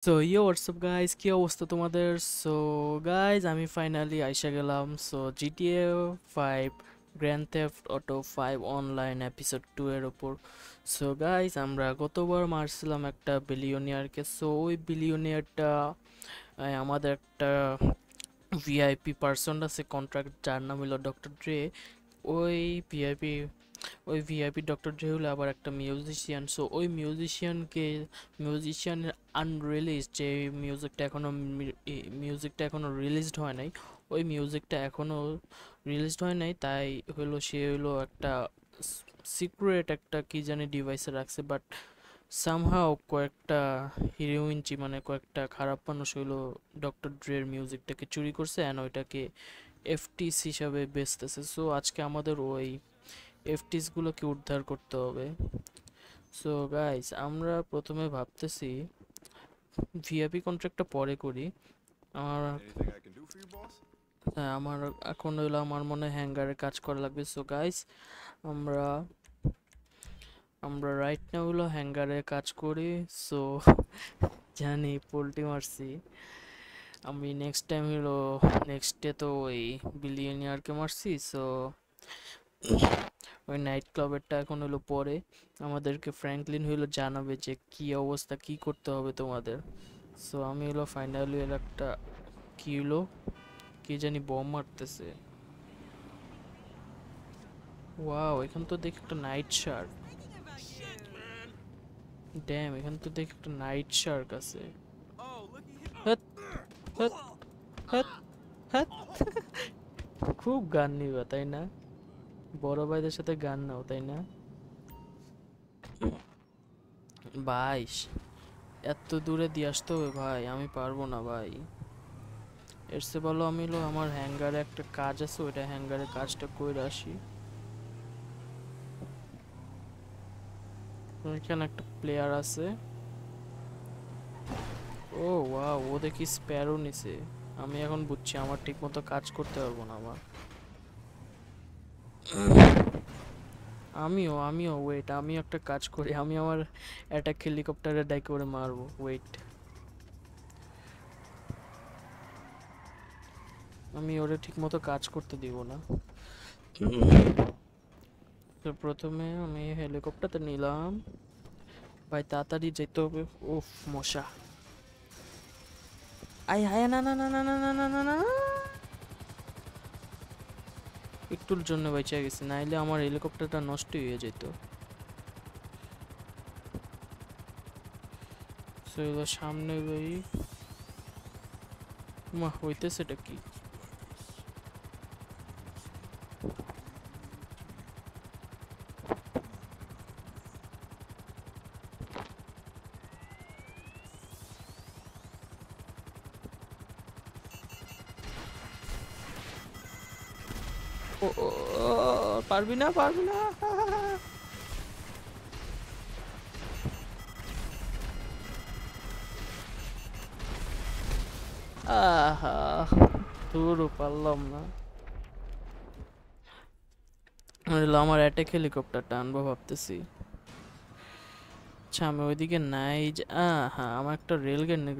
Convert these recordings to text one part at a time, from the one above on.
So ইয়ো WhatsApp guys, কি অবস্থা তোমাদের? সো গাইজ, আমি ফাইনালি আইসা গেলাম GTA 5 grand theft auto 5 online episode 2 এর ওপর। সো গাইজ, আমরা গতবার মারছিলাম একটা বিলিয়নিয়ারকে। সো ওই বিলিয়নিয়ারটা আমাদের একটা ভিআইপি পার্সন আছে কন্ট্রাক্ট, যার নাম হলো ডক্টর ড্রে। ওই ভিআইপি ওই ভিআইপি ডক্টর ড্রে হলো আবার একটা মিউজিশিয়ান। সো ওই মিউজিশিয়ানের আনরিলিজ যে মিউজিকটা এখনো রিলিজড হয় নাই। ওই মিউজিকটা এখনো রিলিজড হয় নাই, তাই হলো সে হলো একটা সিক্রেট একটা কি জানি ডিভাইসে রাখছে। বাট সামহাও কয়েকটা হিরোইনচি মানে কয়েকটা খারাপ মানুষ হইলো ডক্টর ড্রের মিউজিকটাকে চুরি করছে অ্যান্ড ওইটাকে এফটিস হিসাবে বেচতেছে। সো আজকে আমাদের ওই এফটিস গুলোকে উদ্ধার করতে হবে। সো গাইস, আমরা প্রথমে ভাবতেছি ভিআইপি কন্ট্রাক্টটা পরে করি। আমার Anything I can do for you, boss? হ্যাঁ, আমার এখন হইলো আমার মনে হয় হ্যাঙ্গারে কাজ করা লাগবে। সো গাইস, আমরা আমরা রাইট নাও হলো হ্যাঙ্গারে কাজ করি। সো জানি পোল্টি মারছি আমি। নেক্সট ডে তো ওই বিলিয়নিয়ারকে মারছি। সো ওই নাইট ক্লাবেরটা এখন হলো পরে। আমাদেরকে ফ্র্যাঙ্কলিন হইলো জানাবে যে কি অবস্থা, কি করতে হবে তোমাদের। সো আমি হলো ফাইনালি একটা কি হলো, কি জানি বম মারতেছে। ওয়াও, এখান তো দেখি একটা নাইট শার্ক। ড্যাম, এখান তো দেখি একটা নাইট শার্ক আছে। Oh, looky here. Hat hat hat hat. খুব গান নিবা তাই না? বড় ভাইদের সাথে গান নাও তাই না? ভাই, এত দূরে দিয়ে আসতে হবে ভাই, আমি পারবো না ভাই। এর চেয়ে ভালো আমি হলো আমার হ্যাঙ্গারে একটা কাজ আছে, ওইটা হ্যাঙ্গারে কাজটা করে আসি। এখানে একটা প্লেয়ার আছে। ও ওয়াও, ও দেখি স্প্যারো নিছে। আমি এখন বুঝছি আমার ঠিক মতো কাজ করতে পারবো না আমার। আমিও ওয়েট, আমি একটা কাজ করি, আমি আমার অ্যাটাক হেলিকপ্টারে ডাই করে মারবো। ওয়েট, আমি ওরে ঠিক মতো কাজ করতে দিব না। তো প্রথমে আমি হেলিকপ্টারটা নিলাম। ভাই তাড়াতাড়ি যেতে হবে। উফ, মশা। আই হায়, না না না না না না না না না। একটুর জন্য বেঁচে গেছি, নাইলে আমার হেলিকপ্টারটা নষ্ট হয়ে যেত। সেগুলো সামনে ভাই। মা হইতেছে এটা কি? ও ও, ও, পারবি না পারবি না। আহা, ধুরো পারলাম না। আমার অ্যাটাক হেলিকপ্টারটা আনবো ভাবতেছি। আচ্ছা, আমি ওইদিকে নাই যে হ্যাঁ, আমার একটা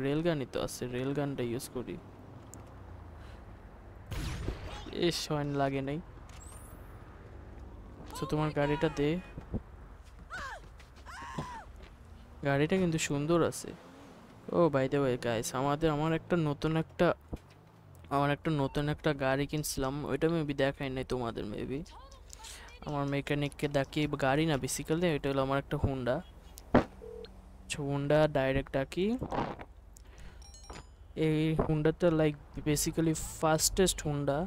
রেলগানই তো আছে, রেলগানটা ইউজ করি। এ সয়ন লাগে নাই। তো তোমার গাড়িটা দে। গাড়িটা কিন্তু সুন্দর আছে। ও বাই দ্য ওয়ে গাইস, আমার একটা নতুন একটা গাড়ি কিনছিলাম, ওইটা মেবি দেখাই নাই তোমাদের মেবি। আমার মেকানিককে ডাকি, গাড়ি না বেসিক্যালি, এটা হলো আমার একটা হুন্ডা। হুন্ডা ডাইরেক্ট ডাকি। এই হুন্ডাটা লাইক বেসিক্যালি ফাস্টেস্ট হুন্ডা।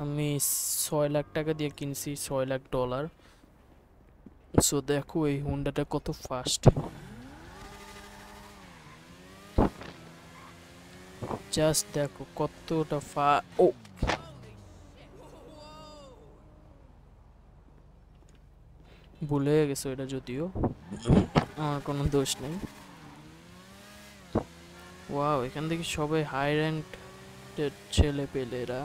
আমি 6 লাখ টাকা দিয়ে কিনছি, $6 লাখ। সো দেখো এই হুন্ডাটা কত ফাস্ট। জাস্ট দেখো কতটা ও, ভুলে গেছো এটা, যদিও আমার কোনো দোষ নেই। ওয়াও, এখান থেকে সবাই হাই র্যাঙ্ক ছেলে পেলেরা।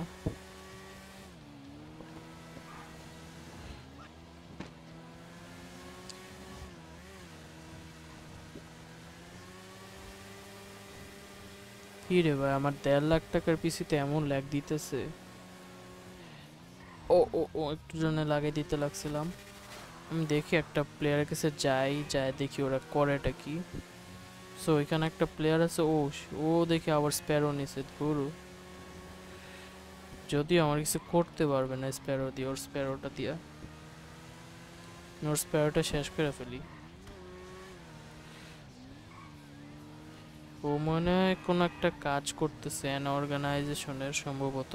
কি রে ভাই, আমার 1.5 লাখ টাকার পিসিতে এমন ল্যাগ দিতেছে। ও ও ও একটু জন্য লাগাই দিতে লাগছিলাম। আমি দেখি একটা প্লেয়ারের কাছে যাই দেখি ওরা করেটা কি। সো এখানে একটা প্লেয়ার আছে, ও দেখি আবার স্প্যারো নিছে ধুরু। যদিও আমার কিছু করতে পারবে না স্প্যারো দিয়ে, ওর স্প্যারোটা দিয়া ওর স্প্যারোটা শেষ করে ফেলি। ও মনে হয় কোনো একটা কাজ করতেছে অ্যান অর্গানাইজেশনের সম্ভবত।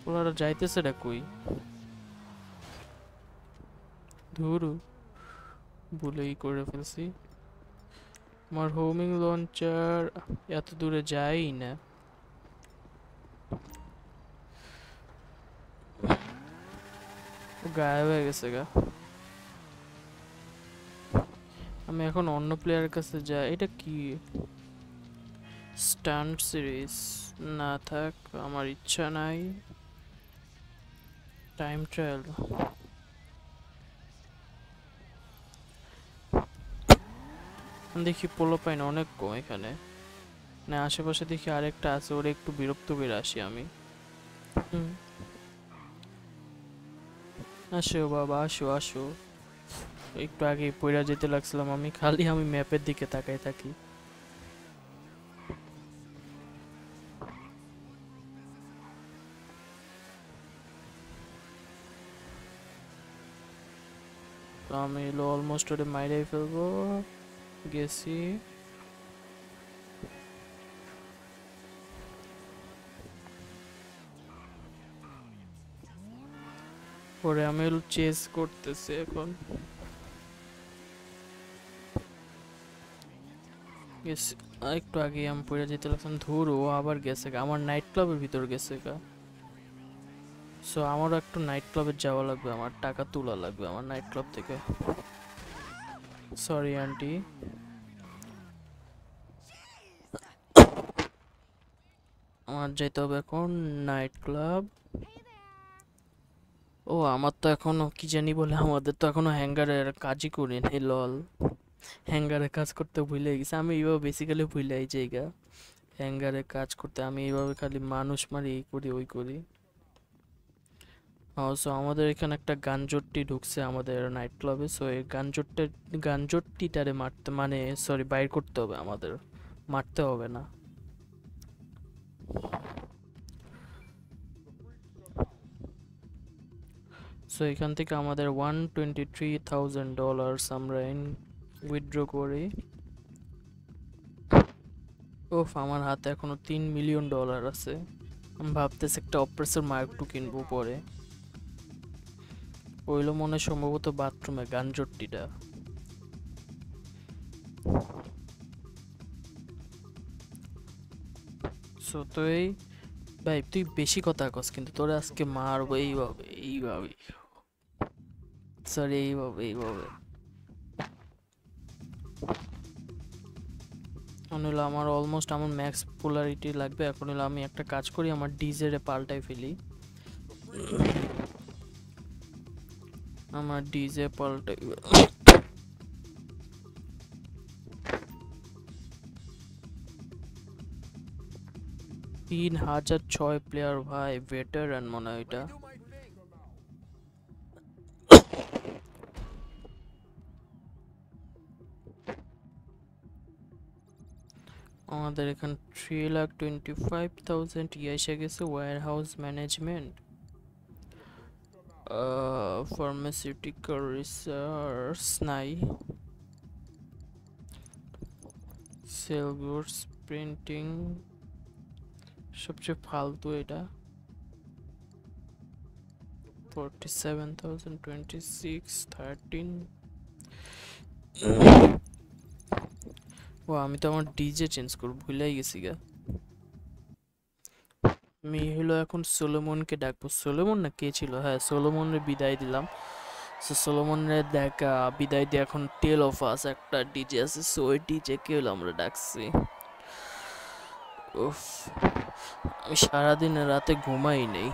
ওরা যাইতেছে রে কই, ধুরু ভুলেই করে ফেলছি। আমার হোমিং লঞ্চার এত দূরে যাই না। ও গায়েব হয়ে গেছে গা। আমি এখন অন্য প্লেয়ারের কাছে যাই। এটা কি স্টান্ট সিরিজ? না থাক, আমার ইচ্ছা নাই। টাইম ট্রায়াল দেখি, পোলো পাইন অনেক কম এখানে। না আশেপাশে দেখি আরেকটা আছে, ওরে একটু বিরক্ত করে আসি আমি। আসো বাবা, আসো আসো। একটু আগে পইরা যেতে লাগছিলাম আমি, খালি আমি ম্যাপের দিকে তাকাই থাকি। তো আমি এলো অলমোস্ট ওরে মাইরাই ফেলবো। গেছি। ওরে আমি এলো চেস করতেছি এখন। গেছি। একটু আগে আমি পইরা যেতে লাগছিলাম, ধুর ও আবার গেছে গা, আমার নাইট ক্লাবের ভিতর গেছে গা। সো আমারও একটু নাইট ক্লাবে যাওয়া লাগবে, আমার টাকা তোলা লাগবে আমার নাইট ক্লাব থেকে। Sorry aunty. আমার যাইতে হবে এখন নাইট ক্লাব। ও আমার তো এখনো কি জানি বলে, আমাদের তো এখনো হ্যাঙ্গারের কাজই করি নাই লল। হ্যাঙ্গারে কাজ করতে ভুলে গেছি আমি, এইভাবে বেসিক্যালি ভুলাই জায়গা। হ্যাঙ্গারে কাজ করতে আমি এইভাবে খালি মানুষ মারি, এই করি ওই করি। সো আমাদের এখানে একটা গানজট্টি ঢুকছে আমাদের নাইট ক্লাবে। সো এই গানজট্টিটারে মারতে, মানে সরি বাইর করতে হবে আমাদের, মারতে হবে না। সো এখান থেকে আমাদের $123,000 আমরা উইথড্র করি। ওফ, আমার হাতে এখনো $3 মিলিয়ন আছে। আমি ভাবতেছি একটা অপ্রেসর মার্ক টু কিনবো পরে। ওইলো মনে হয় সম্ভবত বাথরুমে গানজট্টিটা। সো তো এই ভাই তুই বেশি কথা কস কিন্তু, তোরে আজকে মারবো এইভাবে এইভাবে। সরি, এইভাবে এইভাবে। এখন হলো আমার অলমোস্ট আমার ম্যাক্স পোলারিটি লাগবে। এখন হলো আমি একটা কাজ করি, আমার ডিজে রে পাল্টাই ফেলি। আমার ডিজে পাল্টাই। 3006 প্লেয়ার ভাই, ভেটারান মনে হয় এটা। আমাদের এখানে 3,25,000 এসে গেছে। Warehouse management, pharmaceutical research নাই, সেল গুডস, প্রিন্টিং, সবচেয়ে ফালতু এটা। 47,000, 26, 13। ও আমি তো আমার ডিজে চেঞ্জ করব ভুলেই গেছি গা। আমি হলো এখন সোলোমনকে ডাকবো। সোলোমন না কে ছিল, হ্যাঁ সোলোমনের বিদায় দিলাম। সো সোলোমনের দেখা বিদায় দিয়ে এখন টেল অফ আস একটা ডিজে আছে, সো ওই ডিজে কে হলো আমরা ডাকছি। উফ, আমি সারাদিন রাতে ঘুমাই নেই।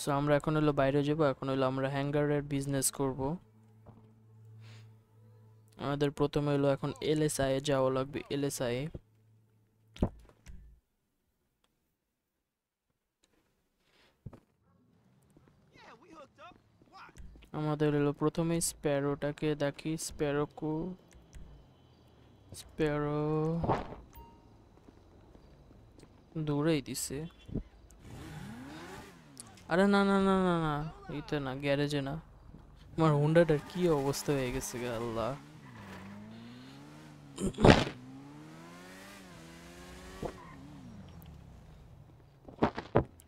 সো আমরা এখন হলো বাইরে যাবো, এখন হলো আমরা হ্যাঙ্গারের বিজনেস করব। আমাদের প্রথমে হলো এখন এলএসআই এ যাওয়া লাগবে। LSI Yeah, we hooked up. Why? আমাদের হলো প্রথমে স্প্যারোটাকে দেখি। স্প্যারো দূরেই দিছে। আরে না না না না না, এইটা না, গ্যারেজে না। আমার হুন্ডাটার কি অবস্থা হয়ে গেছে গে আল্লাহ।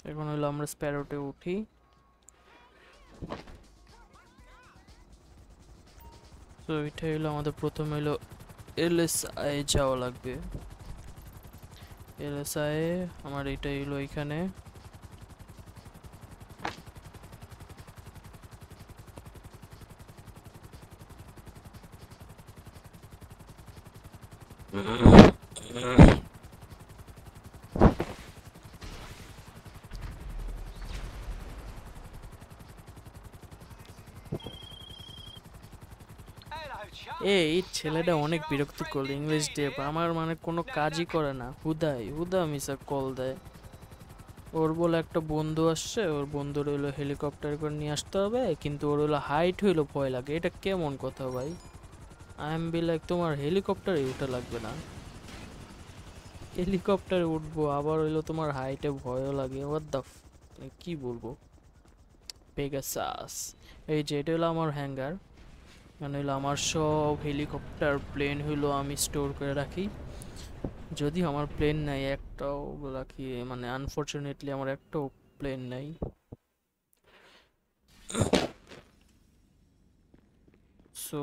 এখন হলো আমরা স্প্যারোতে উঠি। তো এটা হলো আমাদের প্রথম হলো এলএসআই যাওয়া লাগবে। এলএসআই আমার এটা হলো এখানে। এই ছেলেটা অনেক বিরক্ত করলো ইংলিশ দিয়ে। আমার মানে কোনো কাজই করে না, হুদা মিসা কল দেয়। ওর বলে একটা বন্ধু আসছে, ওর বন্ধুর হইলো হেলিকপ্টার করে নিয়ে আসতে হবে, কিন্তু ওর হইলো হাইট হইলো ভয় লাগে। এটা কেমন কথা ভাই? আই এম বি লাইক, তোমার হেলিকপ্টারে উঠে লাগবে না। হেলিকপ্টারে উঠবো আবার হইলো তোমার হাইটে ভয়ও লাগে। হোয়াট দ্য কি বলবো। পেগাসাস। এই যে এটা হলো আমার হ্যাঙ্গার, মানে হলো আমার সব হেলিকপ্টার প্লেন হইলো আমি স্টোর করে রাখি। যদিও আমার প্লেন নাই একটাও, রাখি মানে আনফরচুনেটলি আমার একটাও প্লেন নাই। সো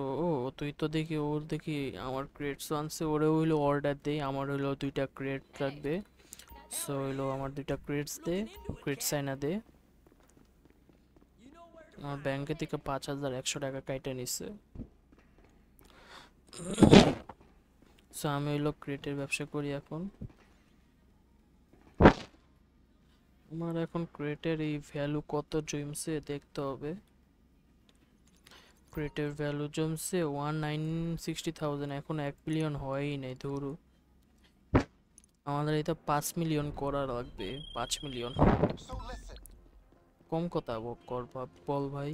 তুই তো দেখি ওর দেখি আমার ক্রেটস আনছে, ওরে হইলো অর্ডার দেই আমার হইলো 2টা ক্রেট লাগবে। সো হইলো আমার 2টা ক্রেটস দে, ক্রেটস আইনা দে। আমার ব্যাংকে থেকে 5100 টাকা কাইটা নিছে। সো আমি হইলো ক্রেটের ব্যবসা করি এখন। আমার এখন ক্রেটের এই ভ্যালু কত জমছে দেখতে হবে। ক্রেটের ভ্যালু জমছে 1,960,000, এখন 1 মিলিয়ন হয়ই নাই ধরু। আমাদের এটা 5 মিলিয়ন করা লাগবে, 5 মিলিয়ন। So listen. কম কথা বল ভাই।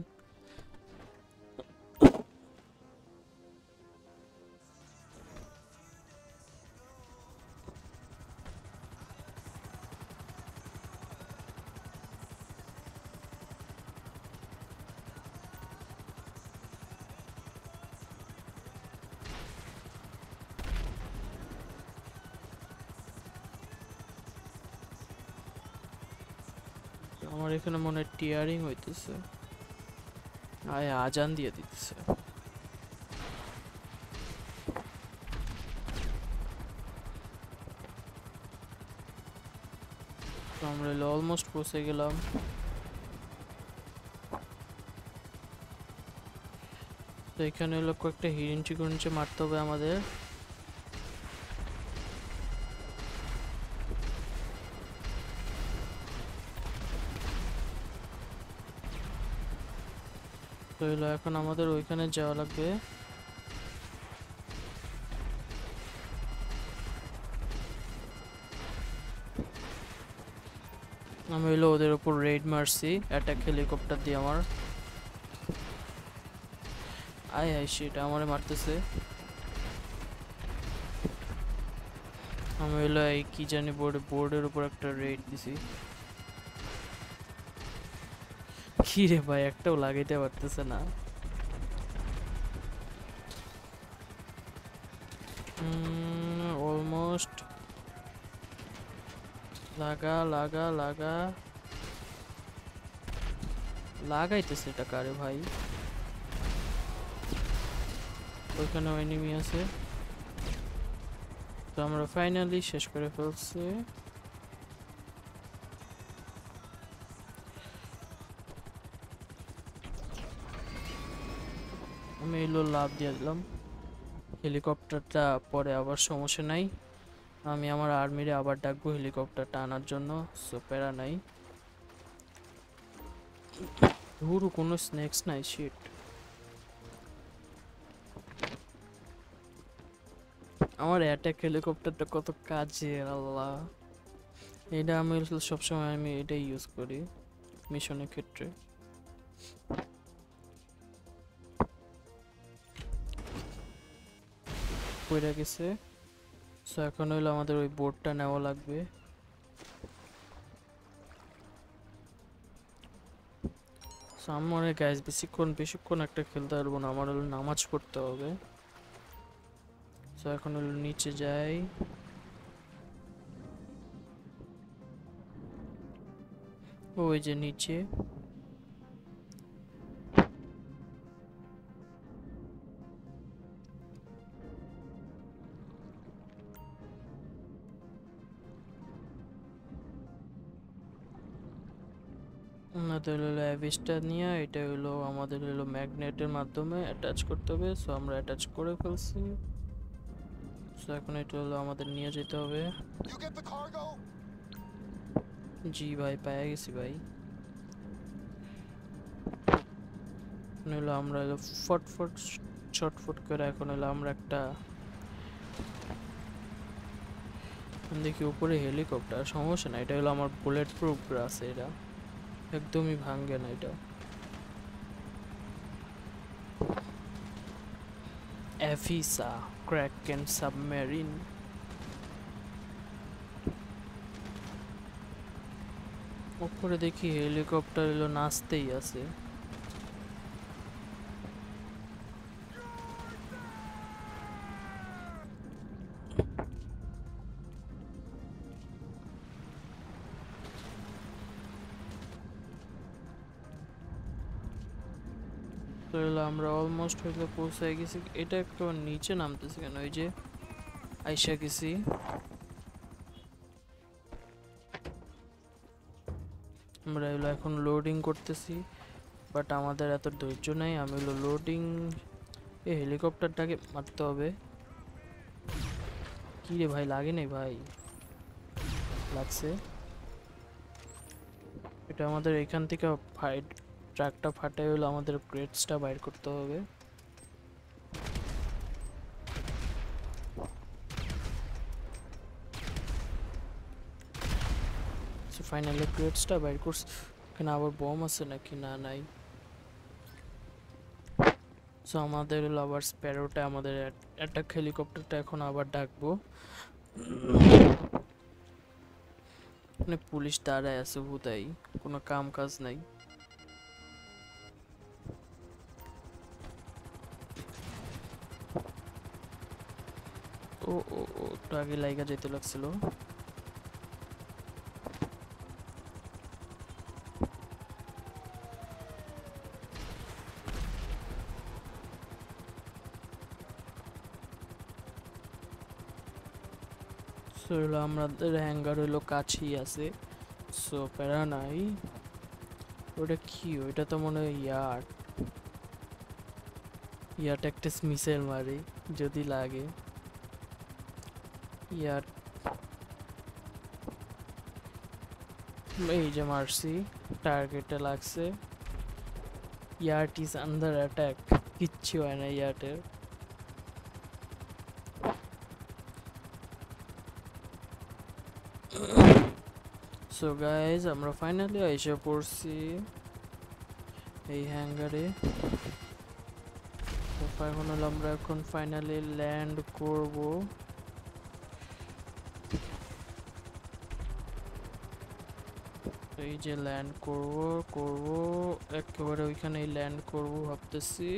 আমার এখানে মনে হয় টিয়ারিং হইতেছে। আয় আজান দিয়ে দিতেছে। তো আমরা অলমোস্ট পৌঁছে গেলাম। তো এখানে হলো কয়েকটা হিরিঞ্চি মারতে হবে আমাদের। তো হলো এখন আমাদের ওইখানে যাওয়া লাগবে। আমি হইলো ওদের উপর রেড মারছি অ্যাটাক হেলিকপ্টার দিয়ে আমার। আয় আয় শিট, আমারে মারতেছে। আমি হইলো এই কি জানি বোর্ডের উপর একটা রেড দিছি। কি রে ভাই, একটাও লাগাইতে পারতেছে না। অলমোস্ট। লাগা লাগা লাগা লাগাইতেছে এটা কারে ভাই? ওইখানে এনিমি আছে। তো আমরা ফাইনালি শেষ করে ফেলছি। আমি এলো লাভ দিয়ে দিলাম হেলিকপ্টারটা, পরে আবার সমস্যা নাই। আমি আমার আর্মিরে আবার ডাকবো হেলিকপ্টারটা আনার জন্য। সো প্যারা নাই। ধুরু কোনো স্ন্যাক্স নাই, শিট। আমার অ্যাটাক হেলিকপ্টারটা কত কাজের আল্লাহ, এটা আমি সবসময় আমি এটাই ইউজ করি মিশনের ক্ষেত্রে। পড়ে গেছে। সো এখন হইলো আমাদের ওই বোর্ডটা নেওয়া লাগবে। সো আমি মনে হয় গাইজ বেশিক্ষণ একটা খেলতে পারবো না, আমার হলো নামাজ পড়তে হবে। সো এখন হলো নিচে যাই। ওই যে নিচে। আমাদের হলো অ্যাভিসটা নিয়ে এটা হলো আমাদের হলো ম্যাগনেটের মাধ্যমে অ্যাটাচ করতে হবে। সো আমরা অ্যাটাচ করে ফেলছি। সো এখন এটা হলো আমাদের নিয়ে যেতে হবে। You get the cargo? জি ভাই, পেয়ে গেছি ভাই। এখন হলো আমরা হলো ফটফট ছটফট করে এখন হলো আমরা একটা দেখি উপরে হেলিকপ্টার, সমস্যা না, এটা হলো আমার বুলেট প্রুফ গ্লাস, এটা একদমই ভাঙবে না এটা। এফিসা ক্র্যাকেন সাবমেরিন। উপরে দেখি হেলিকপ্টার এলো নাচতেই আছে। তো হলো আমরা অলমোস্ট হইলে পৌঁছে গেছি। এটা একটু নিচে নামতেছে কেন? ওই যে আইসা গেছি। আমরা হলো এখন লোডিং করতেছি, বাট আমাদের এত ধৈর্য নাই। আমি হলো লোডিং এই হেলিকপ্টারটাকে মারতে হবে। কি রে ভাই, লাগে নাই ভাই? লাগছে। এটা আমাদের এখান থেকে ফাইট ট্রাকটা ফাটাই হলো আমাদের ক্রেটসটা বাইর করতে হবে। ফাইনালি ক্রেটসটা বাইর করছি। এখানে আবার বম আছে নাকি? না, নাই। সো আমাদের হলো আবার স্প্যারোটা, আমাদের অ্যাটাক হেলিকপ্টারটা এখন আবার ডাকবো। মানে পুলিশ দাঁড়ায় আছে হুদাই, কোনো কাম কাজ নাই। ও ও ও, একটু আগে লাইগা যেতে লাগছিল। সো হলো আমাদের হ্যাঙ্গার হইলো কাছেই আছে, সো প্যারা নাই। ওটা কি? ওইটা তো মনে হয় ইয়ার্ড। ইয়ার্ড একটা মিসাইল মারে যদি লাগে। ইয়ার্ড এই যে মারছি, টার্গেটে লাগছে। Yard is under attack. কিচ্ছু হয় না ইয়ার্ডের। সো গাইজ আমরা ফাইনালি এসে পড়ছি এই হ্যাঙ্গারে। এখন হলো আমরা এখন ফাইনালি ল্যান্ড করব। এই যে ল্যান্ড করব একেবারে ওইখানেই ল্যান্ড করব ভাবতেছি।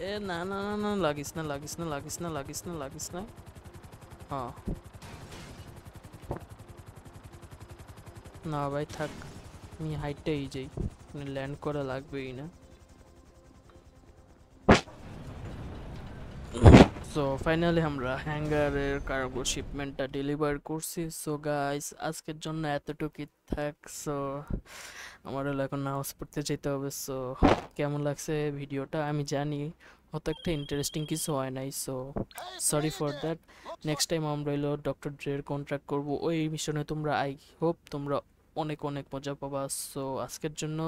এ না না না না, লাগিস না লাগিস না লাগিস না লাগিস না লাগিস না। হ্যাঁ না ভাই থাক, আমি হাইটটাই যাই, মানে ল্যান্ড করা লাগবেই না। সো ফাইনালি আমরা হ্যাঙ্গারের কার্গো শিপমেন্টটা ডেলিভার করছি। সো গাইস আজকের জন্য এতটুকুই থাক। সো আমার হলো এখন নামাজ পড়তে যেতে হবে। সো কেমন লাগছে ভিডিওটা আমি জানি অত একটা ইন্টারেস্টিং কিছু হয় নাই, so Hey, sorry for Brandon! That. Looks next time আমরা হলো ডক্টর ড্রের কন্ট্রাক্ট করব ওই মিশনে। তোমরা আই হোপ তোমরা অনেক অনেক মজা পাবা। সো আজকের জন্য